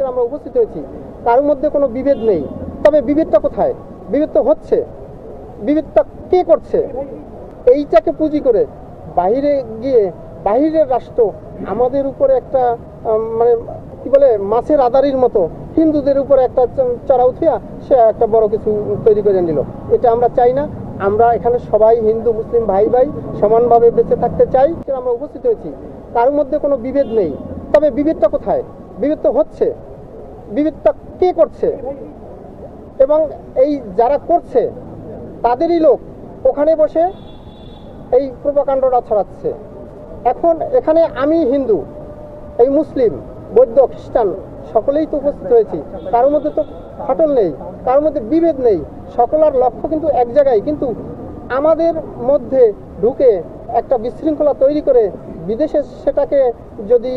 আমরা উপস্থিত হয়েছি, তার মধ্যে কোনো বিভেদ নেই। তবে বিভেদটা কোথায়? বিভেদ তো হচ্ছে, বিভেদটা কে করছে? এইটাকে পুঁজি করে বাইরে গিয়ে বাহিরের রাষ্ট্র আমাদের উপরে একটা মানে কি বলে মাছের আদারির মতো হিন্দুদের উপরে একটা চড়া উঠিয়া সে একটা বড় কিছু তৈরি করে নিল। এটা আমরা চাই না। আমরা এখানে সবাই হিন্দু মুসলিম ভাই ভাই সমানভাবে বেঁচে থাকতে চাই। আমরা উপস্থিত হয়েছি, তার মধ্যে কোনো বিভেদ নেই। তবে বিভেদটা কোথায়? বিভেদ তো হচ্ছে, বিভেদটা কে করছে? এবং এই যারা করছে তাদেরই লোক ওখানে বসে এই প্রোপাগান্ডাটা ছড়াচ্ছে। এখন এখানে আমি হিন্দু, এই মুসলিম, বৌদ্ধ, খ্রিস্টান সকলেই তো উপস্থিত হয়েছি। কারোর মধ্যে তো ফাটল নেই, কারোর মধ্যে বিভেদ নেই, সকলের লক্ষ্য কিন্তু এক জায়গায়। কিন্তু আমাদের মধ্যে ঢুকে একটা বিশৃঙ্খলা তৈরি করে বিদেশে সেটাকে যদি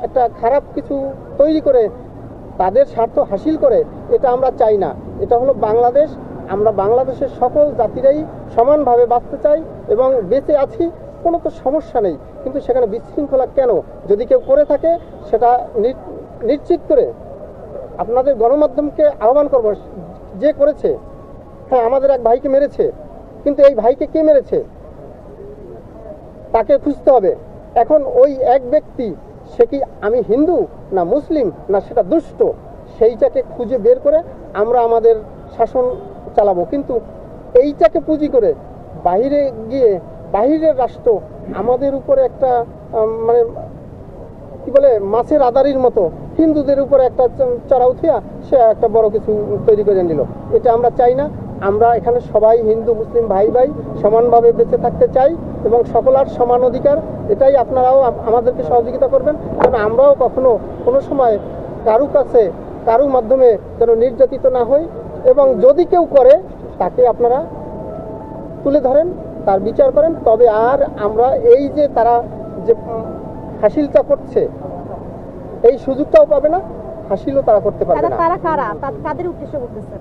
একটা খারাপ কিছু তৈরি করে তাদের স্বার্থ হাসিল করে, এটা আমরা চাই না। এটা হলো বাংলাদেশ। আমরা বাংলাদেশের সকল জাতিরাই সমানভাবে বাঁচতে চাই এবং বেঁচে আছি, কোনো তো সমস্যা নেই। কিন্তু সেখানে বিশৃঙ্খলা কেন? যদি কেউ করে থাকে সেটা নিশ্চিত করে আপনাদের গণমাধ্যমকে আহ্বান করব, যে করেছে, হ্যাঁ আমাদের এক ভাইকে মেরেছে, কিন্তু এই ভাইকে কে মেরেছে তাকে খুঁজতে হবে। এখন ওই এক ব্যক্তি, সে কি আমি হিন্দু না মুসলিম না সেটা দুষ্ট, সেইটাকে খুঁজে বের করে আমরা আমাদের শাসন চালাবো। কিন্তু এইটাকে পুঁজি করে বাইরে গিয়ে বাহিরের রাষ্ট্র আমাদের উপরে একটা মানে কি বলে মাছের আদারির মতো হিন্দুদের উপরে একটা চড়া উঠিয়া সে একটা বড় কিছু তৈরি করে নিল। এটা আমরা চাই না। আমরা এখানে সবাই হিন্দু মুসলিম ভাই ভাই সমানভাবে বেঁচে থাকতে চাই এবং সকলের সমান অধিকার। এটাই আপনারাও আমাদেরকে সহযোগিতা করবেন, কারণ আমরাও কখনো কোনো সময় কারু কাছে কারু মাধ্যমে যেন নির্যাতিত না হই। এবং যদি কেউ করে তাকে আপনারা তুলে ধরেন, তার বিচার করেন। তবে আর আমরা এই যে তারা যে হাসিলটা করছে এই সুযোগটাও পাবে না, হাসিলও তারা করতে পারবে না। তারা কারা, তাদের উদ্দেশ্য বলতেছেন?